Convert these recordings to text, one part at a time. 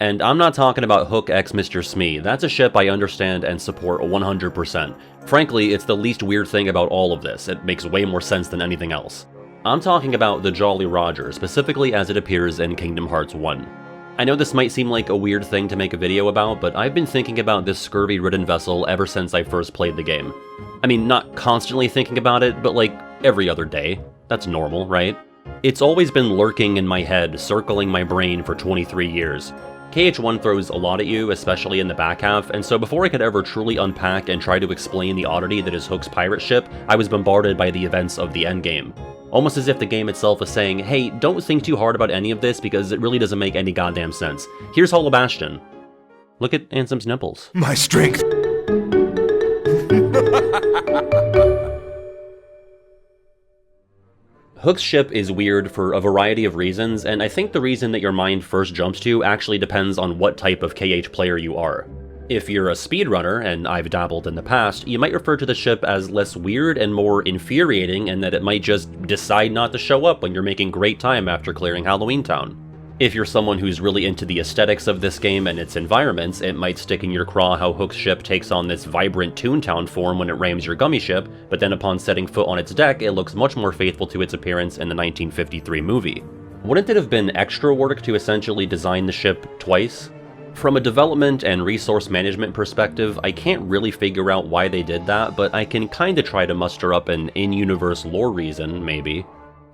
And I'm not talking about Hook x Mr. Smee, that's a ship I understand and support 100%. Frankly, it's the least weird thing about all of this, it makes way more sense than anything else. I'm talking about the Jolly Roger, specifically as it appears in Kingdom Hearts 1. I know this might seem like a weird thing to make a video about, but I've been thinking about this scurvy-ridden vessel ever since I first played the game. I mean, not constantly thinking about it, but like, every other day. That's normal, right? It's always been lurking in my head, circling my brain for 23 years. KH1 throws a lot at you, especially in the back half, and so before I could ever truly unpack and try to explain the oddity that is Hook's pirate ship, I was bombarded by the events of the endgame. Almost as if the game itself is saying, hey, don't think too hard about any of this because it really doesn't make any goddamn sense. Here's Hollow Bastion. Look at Ansem's nipples. My strength! Hook's ship is weird for a variety of reasons, and I think the reason that your mind first jumps to actually depends on what type of KH player you are. If you're a speedrunner, and I've dabbled in the past, you might refer to the ship as less weird and more infuriating, and that it might just decide not to show up when you're making great time after clearing Halloween Town. If you're someone who's really into the aesthetics of this game and its environments, it might stick in your craw how Hook's ship takes on this vibrant Toontown form when it rams your gummy ship, but then upon setting foot on its deck, it looks much more faithful to its appearance in the 1953 movie. Wouldn't it have been extra work to essentially design the ship twice? From a development and resource management perspective, I can't really figure out why they did that, but I can kinda try to muster up an in-universe lore reason, maybe.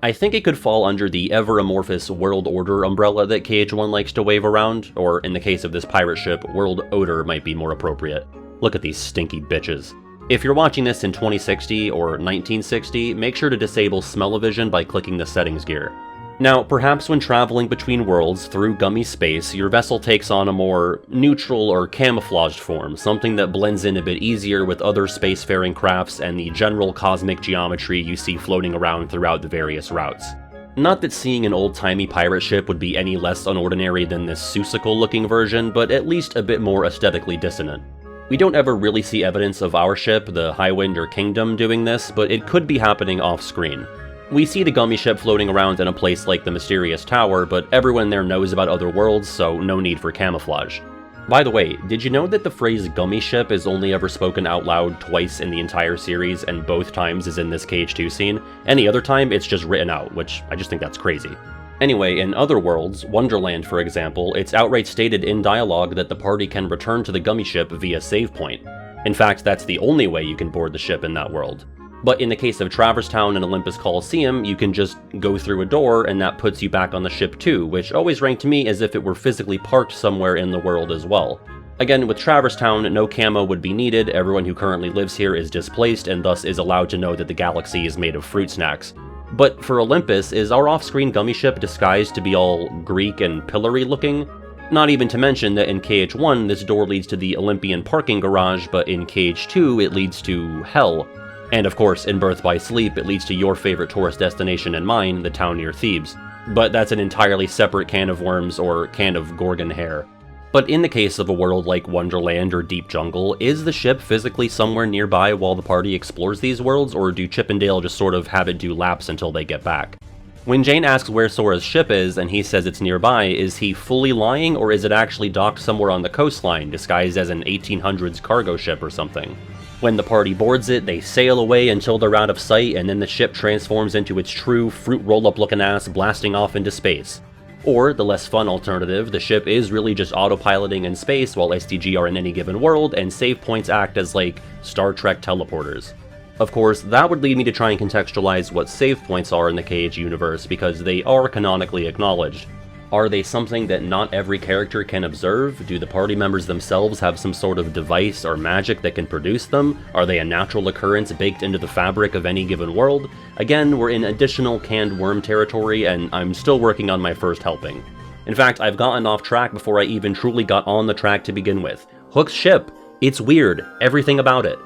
I think it could fall under the ever-amorphous World Order umbrella that KH1 likes to wave around, or in the case of this pirate ship, World Odor might be more appropriate. Look at these stinky bitches. If you're watching this in 2060 or 1960, make sure to disable smell-o-vision by clicking the settings gear. Now, perhaps when traveling between worlds through gummy space, your vessel takes on a more neutral or camouflaged form, something that blends in a bit easier with other spacefaring crafts and the general cosmic geometry you see floating around throughout the various routes. Not that seeing an old-timey pirate ship would be any less unordinary than this Seussical-looking version, but at least a bit more aesthetically dissonant. We don't ever really see evidence of our ship, the Highwind or Kingdom, doing this, but it could be happening off-screen. We see the gummy ship floating around in a place like the Mysterious Tower, but everyone there knows about other worlds, so no need for camouflage. By the way, did you know that the phrase gummy ship is only ever spoken out loud twice in the entire series, and both times is in this KH2 scene? Any other time, it's just written out, which I just think that's crazy. Anyway, in other worlds, Wonderland for example, it's outright stated in dialogue that the party can return to the gummy ship via save point. In fact, that's the only way you can board the ship in that world. But in the case of Traverse Town and Olympus Coliseum, you can just go through a door and that puts you back on the ship too, which always rang to me as if it were physically parked somewhere in the world as well. Again, with Traverse Town, no camo would be needed, everyone who currently lives here is displaced and thus is allowed to know that the galaxy is made of fruit snacks. But for Olympus, is our off-screen gummy ship disguised to be all Greek and pillory looking? Not even to mention that in KH1 this door leads to the Olympian parking garage, but in KH2 it leads to Hell. And of course, in Birth by Sleep, it leads to your favorite tourist destination and mine, the town near Thebes. But that's an entirely separate can of worms or can of Gorgon hair. But in the case of a world like Wonderland or Deep Jungle, is the ship physically somewhere nearby while the party explores these worlds, or do Chip and Dale just sort of have it do laps until they get back? When Jane asks where Sora's ship is and he says it's nearby, is he fully lying, or is it actually docked somewhere on the coastline, disguised as an 1800s cargo ship or something? When the party boards it, they sail away until they're out of sight, and then the ship transforms into its true fruit roll-up looking ass, blasting off into space. Or, the less fun alternative, the ship is really just autopiloting in space while SDG are in any given world, and save points act as like Star Trek teleporters. Of course, that would lead me to try and contextualize what save points are in the KH universe, because they are canonically acknowledged. Are they something that not every character can observe? Do the party members themselves have some sort of device or magic that can produce them? Are they a natural occurrence baked into the fabric of any given world? Again, we're in additional canned worm territory, and I'm still working on my first helping. In fact, I've gotten off track before I even truly got on the track to begin with. Hook's ship. It's weird. Everything about it.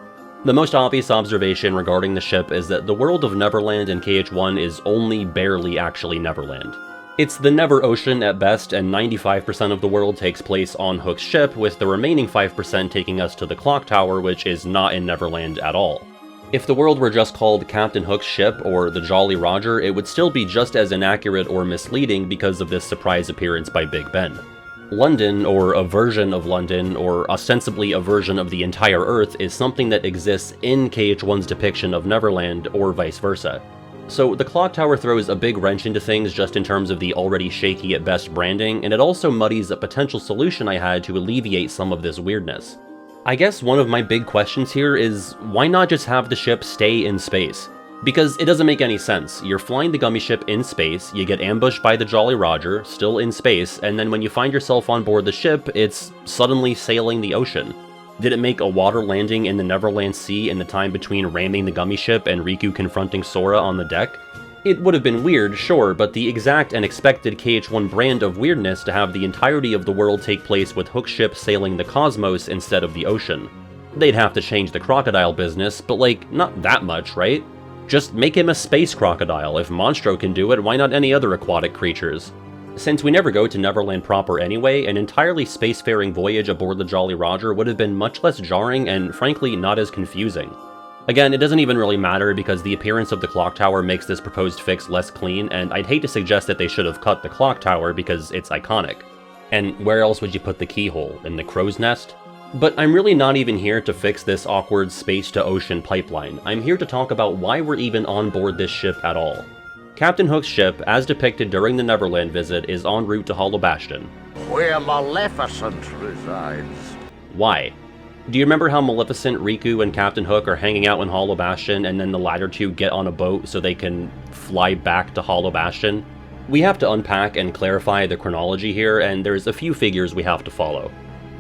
The most obvious observation regarding the ship is that the world of Neverland in KH1 is only barely actually Neverland. It's the Never Ocean at best, and 95% of the world takes place on Hook's ship, with the remaining 5% taking us to the Clock Tower, which is not in Neverland at all. If the world were just called Captain Hook's ship or the Jolly Roger, it would still be just as inaccurate or misleading because of this surprise appearance by Big Ben. London, or a version of London, or ostensibly a version of the entire Earth, is something that exists in KH1's depiction of Neverland, or vice versa. So the clock tower throws a big wrench into things just in terms of the already shaky at best branding, and it also muddies a potential solution I had to alleviate some of this weirdness. I guess one of my big questions here is, why not just have the ship stay in space? Because it doesn't make any sense. You're flying the gummy ship in space, you get ambushed by the Jolly Roger, still in space, and then when you find yourself on board the ship, it's suddenly sailing the ocean. Did it make a water landing in the Neverland Sea in the time between ramming the gummy ship and Riku confronting Sora on the deck? It would have been weird, sure, but the exact and expected KH1 brand of weirdness to have the entirety of the world take place with Hook's ship sailing the cosmos instead of the ocean. They'd have to change the crocodile business, but like, not that much, right? Just make him a space crocodile. If Monstro can do it, why not any other aquatic creatures? Since we never go to Neverland proper anyway, an entirely spacefaring voyage aboard the Jolly Roger would have been much less jarring and frankly not as confusing. Again, it doesn't even really matter because the appearance of the clock tower makes this proposed fix less clean, and I'd hate to suggest that they should have cut the clock tower because it's iconic. And where else would you put the keyhole? In the crow's nest? But I'm really not even here to fix this awkward space-to-ocean pipeline. I'm here to talk about why we're even on board this ship at all. Captain Hook's ship, as depicted during the Neverland visit, is en route to Hollow Bastion. Where Maleficent resides. Why? Do you remember how Maleficent, Riku, and Captain Hook are hanging out in Hollow Bastion, and then the latter two get on a boat so they can fly back to Hollow Bastion? We have to unpack and clarify the chronology here, and there's a few figures we have to follow.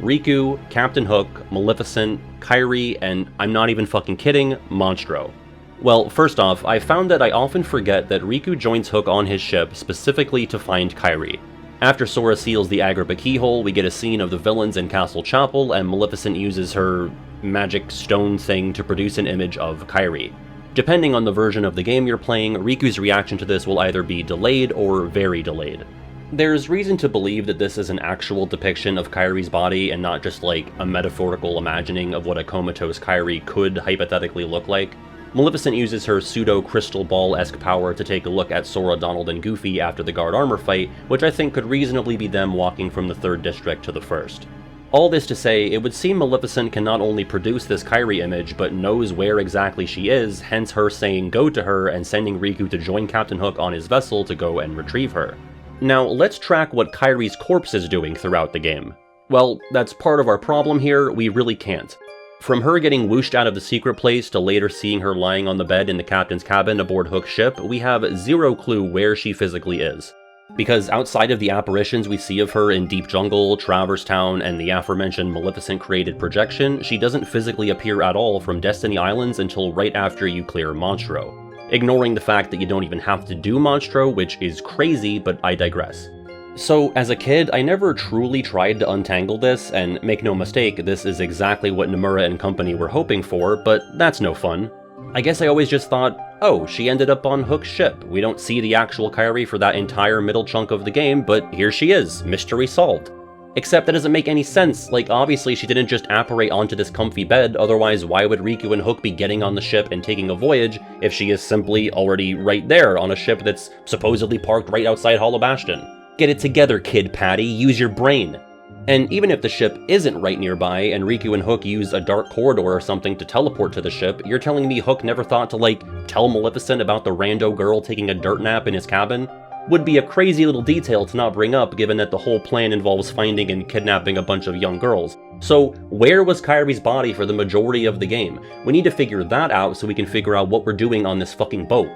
Riku, Captain Hook, Maleficent, Kairi, and I'm not even fucking kidding, Monstro. Well, first off, I found that I often forget that Riku joins Hook on his ship specifically to find Kairi. After Sora seals the Agrabah keyhole, we get a scene of the villains in Castle Chapel, and Maleficent uses her magic stone thing to produce an image of Kairi. Depending on the version of the game you're playing, Riku's reaction to this will either be delayed or very delayed. There's reason to believe that this is an actual depiction of Kairi's body and not just like a metaphorical imagining of what a comatose Kairi could hypothetically look like. Maleficent uses her pseudo-crystal ball-esque power to take a look at Sora, Donald, and Goofy after the guard armor fight, which I think could reasonably be them walking from the 3rd district to the 1st. All this to say, it would seem Maleficent can not only produce this Kairi image, but knows where exactly she is, hence her saying go to her and sending Riku to join Captain Hook on his vessel to go and retrieve her. Now, let's track what Kairi's corpse is doing throughout the game. Well, that's part of our problem here, we really can't. From her getting whooshed out of the secret place to later seeing her lying on the bed in the captain's cabin aboard Hook's ship, we have zero clue where she physically is. Because outside of the apparitions we see of her in Deep Jungle, Traverse Town, and the aforementioned Maleficent-created projection, she doesn't physically appear at all from Destiny Islands until right after you clear Monstro. Ignoring the fact that you don't even have to do Monstro, which is crazy, but I digress. So, as a kid, I never truly tried to untangle this, and make no mistake, this is exactly what Nomura and company were hoping for, but that's no fun. I guess I always just thought, oh, she ended up on Hook's ship. We don't see the actual Kairi for that entire middle chunk of the game, but here she is, mystery solved. Except that doesn't make any sense, like obviously she didn't just apparate onto this comfy bed, otherwise why would Riku and Hook be getting on the ship and taking a voyage if she is simply already right there on a ship that's supposedly parked right outside Hollow Bastion? Get it together, Kid Patty, use your brain. And even if the ship isn't right nearby and Riku and Hook use a dark corridor or something to teleport to the ship, you're telling me Hook never thought to like, tell Maleficent about the rando girl taking a dirt nap in his cabin? Would be a crazy little detail to not bring up given that the whole plan involves finding and kidnapping a bunch of young girls. So where was Kairi's body for the majority of the game? We need to figure that out so we can figure out what we're doing on this fucking boat.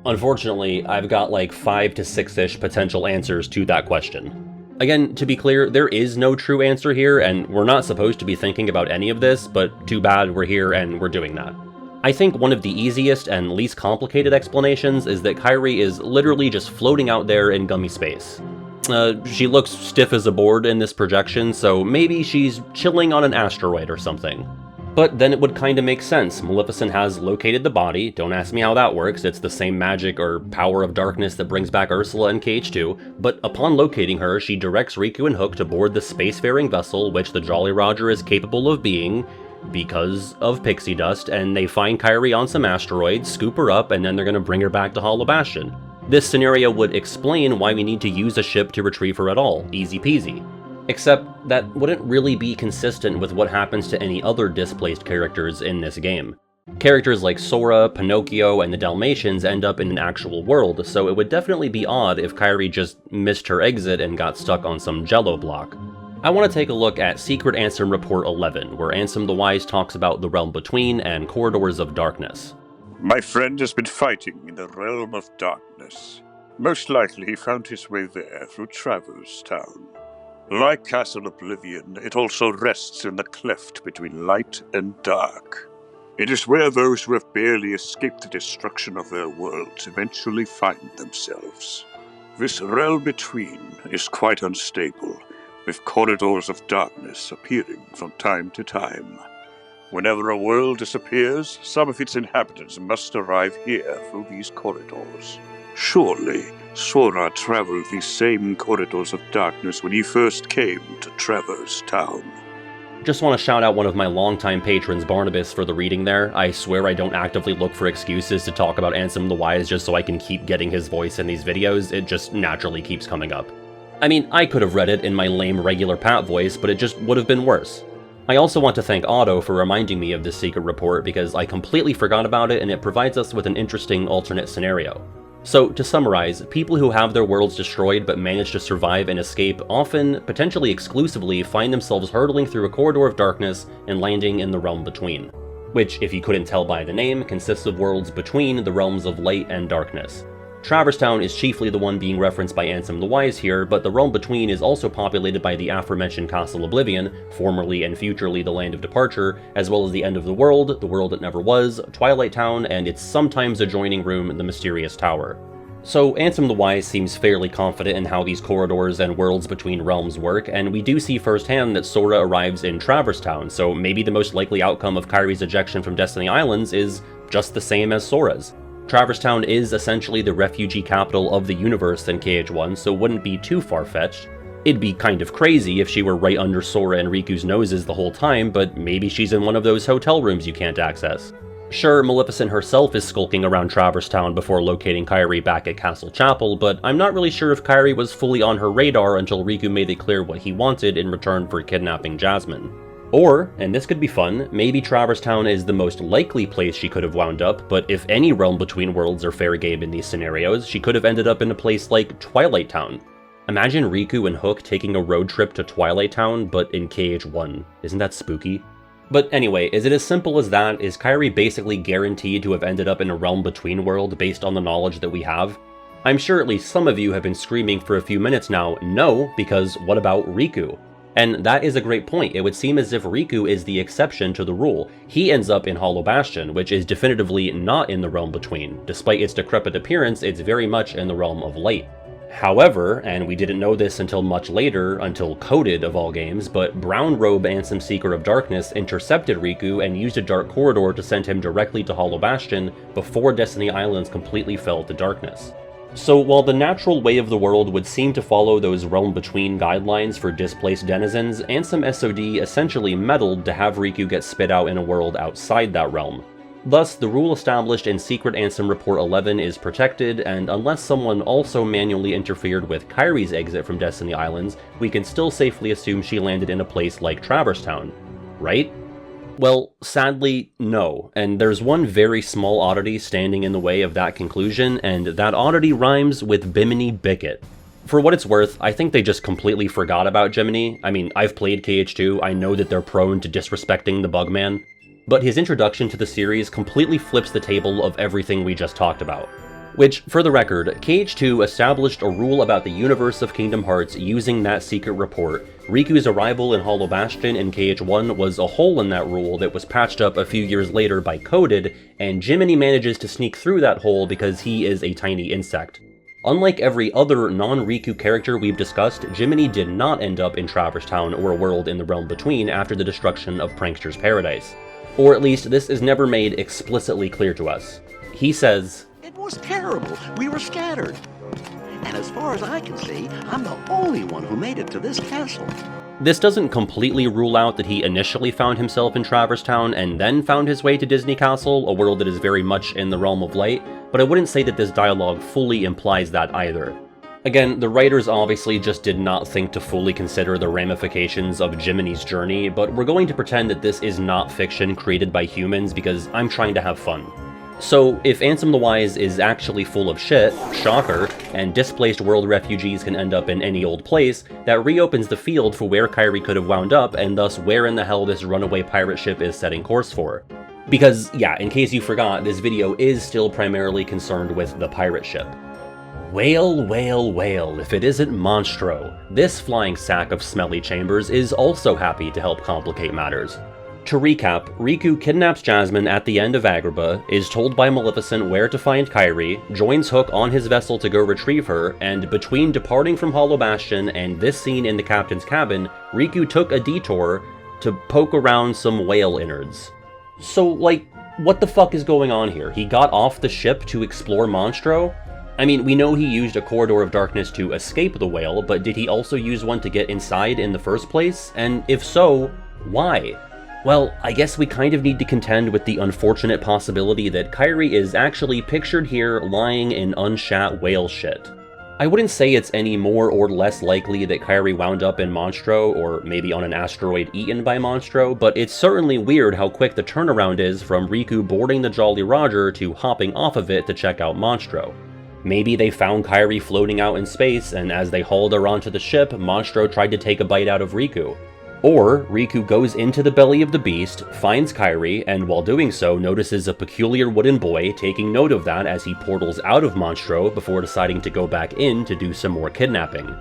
Unfortunately, I've got like 5 to 6-ish potential answers to that question. Again, to be clear, there is no true answer here, and we're not supposed to be thinking about any of this, but too bad we're here and we're doing that. I think one of the easiest and least complicated explanations is that Kairi is literally just floating out there in gummy space. She looks stiff as a board in this projection, so maybe she's chilling on an asteroid or something. But then it would kinda make sense. Maleficent has located the body, don't ask me how that works, it's the same magic or power of darkness that brings back Ursula in KH2, but upon locating her, she directs Riku and Hook to board the spacefaring vessel which the Jolly Roger is capable of being, because of pixie dust, and they find Kairi on some asteroids, scoop her up, and then they're gonna bring her back to Hollow Bastion. This scenario would explain why we need to use a ship to retrieve her at all, easy peasy. Except that wouldn't really be consistent with what happens to any other displaced characters in this game. Characters like Sora, Pinocchio, and the Dalmatians end up in an actual world, so it would definitely be odd if Kairi just missed her exit and got stuck on some jello block. I want to take a look at Secret Ansem Report 11, where Ansem the Wise talks about the Realm Between and Corridors of Darkness. My friend has been fighting in the Realm of Darkness. Most likely he found his way there through Traverse Town. Like Castle Oblivion, it also rests in the cleft between light and dark. It is where those who have barely escaped the destruction of their worlds eventually find themselves. This Realm Between is quite unstable, with corridors of darkness appearing from time to time. Whenever a world disappears, some of its inhabitants must arrive here through these corridors. Surely, Sora traveled these same corridors of darkness when he first came to Traverse Town. Just want to shout out one of my longtime patrons, Barnabas, for the reading there. I swear I don't actively look for excuses to talk about Ansem the Wise just so I can keep getting his voice in these videos, it just naturally keeps coming up. I mean, I could have read it in my lame regular Pat voice, but it just would have been worse. I also want to thank Otto for reminding me of this secret report because I completely forgot about it and it provides us with an interesting alternate scenario. So, to summarize, people who have their worlds destroyed but manage to survive and escape often, potentially exclusively, find themselves hurtling through a corridor of darkness and landing in the Realm Between, which, if you couldn't tell by the name, consists of worlds between the realms of light and darkness. Traverse Town is chiefly the one being referenced by Ansem the Wise here, but the Realm Between is also populated by the aforementioned Castle Oblivion, formerly and futurely the Land of Departure, as well as the End of the World that never was, Twilight Town, and its sometimes adjoining room, the Mysterious Tower. So Ansem the Wise seems fairly confident in how these corridors and worlds between realms work, and we do see firsthand that Sora arrives in Traverse Town, so maybe the most likely outcome of Kairi's ejection from Destiny Islands is just the same as Sora's. Traverse Town is essentially the refugee capital of the universe in KH1, so wouldn't be too far-fetched. It'd be kind of crazy if she were right under Sora and Riku's noses the whole time, but maybe she's in one of those hotel rooms you can't access. Sure, Maleficent herself is skulking around Traverse Town before locating Kairi back at Castle Chapel, but I'm not really sure if Kairi was fully on her radar until Riku made it clear what he wanted in return for kidnapping Jasmine. Or, and this could be fun, maybe Traverse Town is the most likely place she could have wound up, but if any Realm Between worlds are fair game in these scenarios, she could have ended up in a place like Twilight Town. Imagine Riku and Hook taking a road trip to Twilight Town, but in KH1. Isn't that spooky? But anyway, is it as simple as that? Is Kairi basically guaranteed to have ended up in a Realm Between world based on the knowledge that we have? I'm sure at least some of you have been screaming for a few minutes now, no, because what about Riku? And that is a great point. It would seem as if Riku is the exception to the rule. He ends up in Hollow Bastion, which is definitively not in the Realm Between. Despite its decrepit appearance, it's very much in the realm of light. However, and we didn't know this until much later, until Coded of all games, but Brown Robe Ansem Seeker of Darkness intercepted Riku and used a dark corridor to send him directly to Hollow Bastion before Destiny Islands completely fell to darkness. So while the natural way of the world would seem to follow those Realm Between guidelines for displaced denizens, Ansem SOD essentially meddled to have Riku get spit out in a world outside that realm. Thus, the rule established in Secret Ansem Report 11 is protected, and unless someone also manually interfered with Kairi's exit from Destiny Islands, we can still safely assume she landed in a place like Traverse Town. Right? Well, sadly, no, and there's one very small oddity standing in the way of that conclusion, and that oddity rhymes with Bimini Bicket. For what it's worth, I think they just completely forgot about Jiminy. I mean, I've played KH2, I know that they're prone to disrespecting the Bugman, but his introduction to the series completely flips the table of everything we just talked about. Which, for the record, KH2 established a rule about the universe of Kingdom Hearts using that secret report. Riku's arrival in Hollow Bastion in KH1 was a hole in that rule that was patched up a few years later by Coded, and Jiminy manages to sneak through that hole because he is a tiny insect. Unlike every other non-Riku character we've discussed, Jiminy did not end up in Traverse Town or a world in the Realm Between after the destruction of Prankster's Paradise. Or at least this is never made explicitly clear to us. He says, "It was terrible. We were scattered. And as far as I can see, I'm the only one who made it to this castle." This doesn't completely rule out that he initially found himself in Traverse Town and then found his way to Disney Castle, a world that is very much in the realm of light, but I wouldn't say that this dialogue fully implies that either. Again, the writers obviously just did not think to fully consider the ramifications of Jiminy's journey, but we're going to pretend that this is not fiction created by humans because I'm trying to have fun. So, if Ansem the Wise is actually full of shit, shocker, and displaced world refugees can end up in any old place, that reopens the field for where Kairi could have wound up, and thus where in the hell this runaway pirate ship is setting course for. Because, yeah, in case you forgot, this video is still primarily concerned with the pirate ship. Whale, whale, whale, if it isn't Monstro. This flying sack of smelly chambers is also happy to help complicate matters. To recap, Riku kidnaps Jasmine at the end of Agrabah, is told by Maleficent where to find Kairi, joins Hook on his vessel to go retrieve her, and between departing from Hollow Bastion and this scene in the captain's cabin, Riku took a detour to poke around some whale innards. So, like, what the fuck is going on here? He got off the ship to explore Monstro? I mean, we know he used a corridor of darkness to escape the whale, but did he also use one to get inside in the first place? And if so, why? Well, I guess we kind of need to contend with the unfortunate possibility that Kairi is actually pictured here lying in unshat whale shit. I wouldn't say it's any more or less likely that Kairi wound up in Monstro, or maybe on an asteroid eaten by Monstro, but it's certainly weird how quick the turnaround is from Riku boarding the Jolly Roger to hopping off of it to check out Monstro. Maybe they found Kairi floating out in space, and as they hauled her onto the ship, Monstro tried to take a bite out of Riku. Or, Riku goes into the belly of the beast, finds Kairi, and while doing so notices a peculiar wooden boy, taking note of that as he portals out of Monstro before deciding to go back in to do some more kidnapping.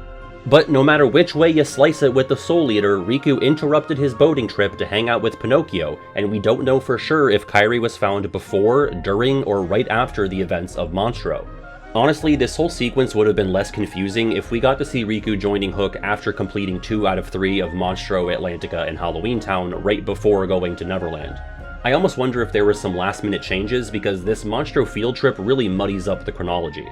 But no matter which way you slice it with the Soul Eater, Riku interrupted his boating trip to hang out with Pinocchio, and we don't know for sure if Kairi was found before, during, or right after the events of Monstro. Honestly, this whole sequence would have been less confusing if we got to see Riku joining Hook after completing 2 out of 3 of Monstro, Atlantica, and Halloween Town right before going to Neverland. I almost wonder if there were some last-minute changes because this Monstro field trip really muddies up the chronology.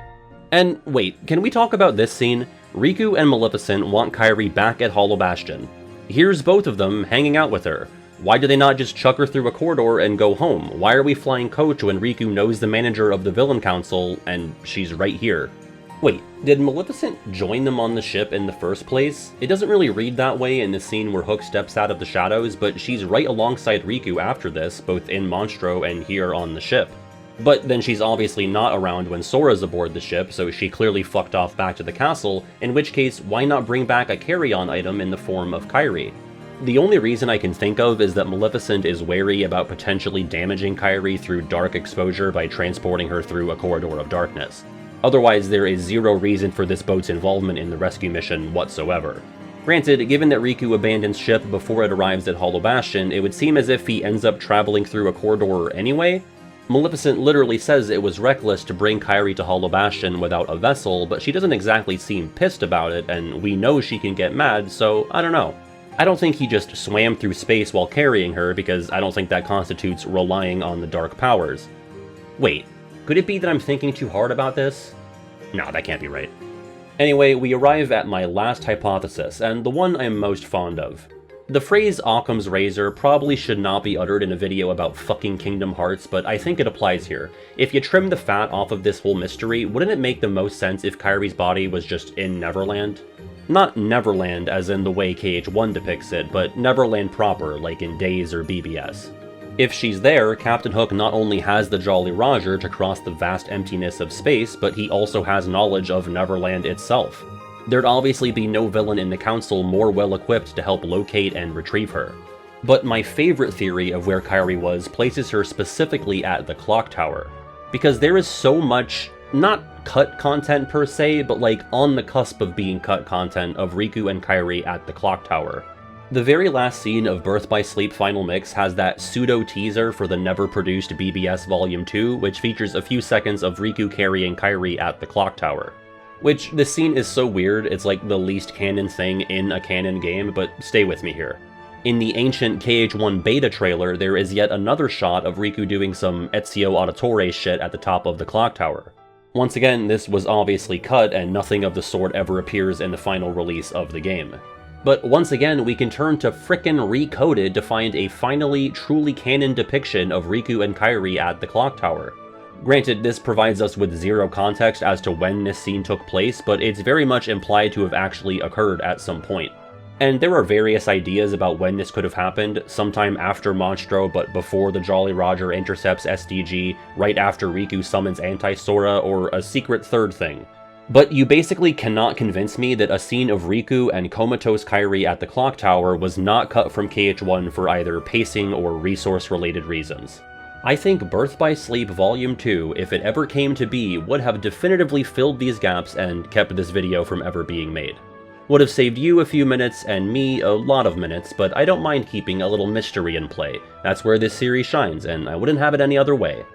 And wait, can we talk about this scene? Riku and Maleficent want Kairi back at Hollow Bastion. Here's both of them hanging out with her. Why do they not just chuck her through a corridor and go home? Why are we flying coach when Riku knows the manager of the Villain Council and she's right here? Wait, did Maleficent join them on the ship in the first place? It doesn't really read that way in the scene where Hook steps out of the shadows, but she's right alongside Riku after this, both in Monstro and here on the ship. But then she's obviously not around when Sora's aboard the ship, so she clearly fucked off back to the castle, in which case, why not bring back a carry-on item in the form of Kairi? The only reason I can think of is that Maleficent is wary about potentially damaging Kairi through dark exposure by transporting her through a corridor of darkness. Otherwise, there is zero reason for this boat's involvement in the rescue mission whatsoever. Granted, given that Riku abandons ship before it arrives at Hollow Bastion, it would seem as if he ends up traveling through a corridor anyway. Maleficent literally says it was reckless to bring Kairi to Hollow Bastion without a vessel, but she doesn't exactly seem pissed about it, and we know she can get mad, so I don't know. I don't think he just swam through space while carrying her, because I don't think that constitutes relying on the dark powers. Wait, could it be that I'm thinking too hard about this? No, that can't be right. Anyway, we arrive at my last hypothesis, and the one I'm most fond of. The phrase Occam's razor probably should not be uttered in a video about fucking Kingdom Hearts, but I think it applies here. If you trim the fat off of this whole mystery, wouldn't it make the most sense if Kairi's body was just in Neverland? Not Neverland as in the way KH1 depicts it, but Neverland proper, like in Days or BBS. If she's there, Captain Hook not only has the Jolly Roger to cross the vast emptiness of space, but he also has knowledge of Neverland itself. There'd obviously be no villain in the council more well-equipped to help locate and retrieve her. But my favorite theory of where Kairi was places her specifically at the clock tower, because there is so much, not cut content per se, but like on the cusp of being cut content of Riku and Kairi at the clock tower. The very last scene of Birth by Sleep Final Mix has that pseudo-teaser for the never-produced BBS Volume 2, which features a few seconds of Riku carrying Kairi at the clock tower. Which, this scene is so weird, it's like the least canon thing in a canon game, but stay with me here. In the ancient KH1 beta trailer, there is yet another shot of Riku doing some Ezio Auditore shit at the top of the clock tower. Once again, this was obviously cut, and nothing of the sort ever appears in the final release of the game. But once again, we can turn to frickin' Recoded to find a finally, truly canon depiction of Riku and Kairi at the clock tower. Granted, this provides us with zero context as to when this scene took place, but it's very much implied to have actually occurred at some point. And there are various ideas about when this could have happened, sometime after Monstro but before the Jolly Roger intercepts SDG, right after Riku summons Anti-Sora, or a secret third thing. But you basically cannot convince me that a scene of Riku and comatose Kairi at the clock tower was not cut from KH1 for either pacing or resource-related reasons. I think Birth by Sleep Volume 2, if it ever came to be, would have definitively filled these gaps and kept this video from ever being made. Would have saved you a few minutes and me a lot of minutes, but I don't mind keeping a little mystery in play. That's where this series shines, and I wouldn't have it any other way.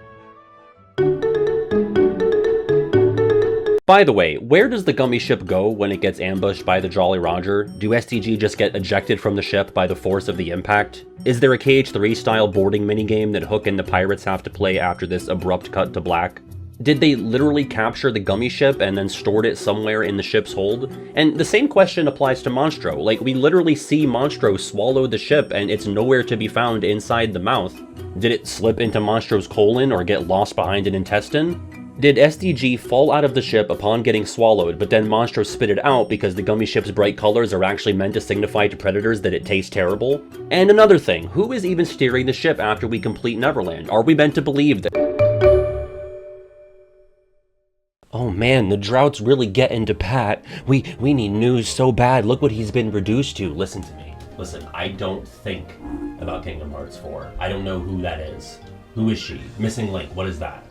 By the way, where does the gummy ship go when it gets ambushed by the Jolly Roger? Do SDG just get ejected from the ship by the force of the impact? Is there a KH3 style boarding minigame that Hook and the pirates have to play after this abrupt cut to black? Did they literally capture the gummy ship and then stored it somewhere in the ship's hold? And the same question applies to Monstro. Like, we literally see Monstro swallow the ship and it's nowhere to be found inside the mouth. Did it slip into Monstro's colon or get lost behind an intestine? Did SDG fall out of the ship upon getting swallowed, but then Monstro spit it out because the gummy ship's bright colors are actually meant to signify to predators that it tastes terrible? And another thing, who is even steering the ship after we complete Neverland? Are we meant to believe that... Oh man, the drought's really getting to Pat. We need news so bad. Look what he's been reduced to. Listen to me. Listen, I don't think about Kingdom Hearts 4. I don't know who that is. Who is she? Missing Link, what is that?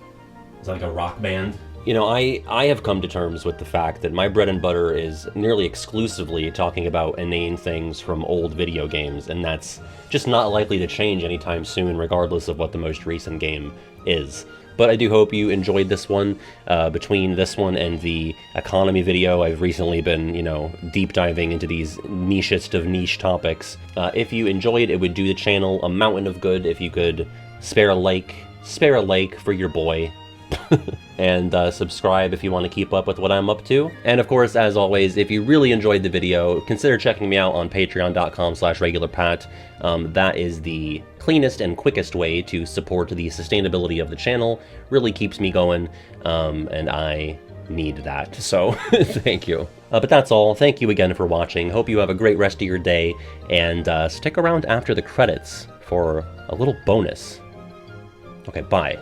Is that like a rock band? You know, I have come to terms with the fact that my bread and butter is nearly exclusively talking about inane things from old video games, and that's just not likely to change anytime soon, regardless of what the most recent game is. But I do hope you enjoyed this one. Between this one and the economy video, I've recently been, you know, deep diving into these nichest of niche topics. If you enjoyed, it would do the channel a mountain of good if you could spare a like for your boy. And subscribe if you want to keep up with what I'm up to. And of course, as always, if you really enjoyed the video, consider checking me out on patreon.com/regularpat. That is the cleanest and quickest way to support the sustainability of the channel. Really keeps me going, and I need that, so thank you. But that's all. Thank you again for watching. Hope you have a great rest of your day, and stick around after the credits for a little bonus. Okay, bye.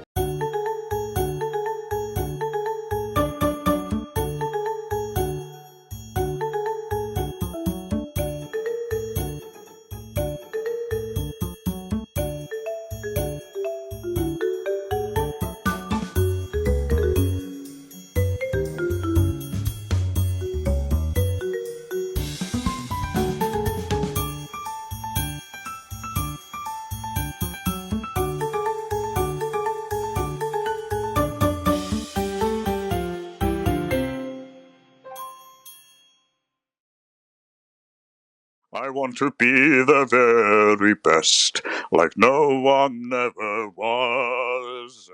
I want to be the very best, like no one ever was.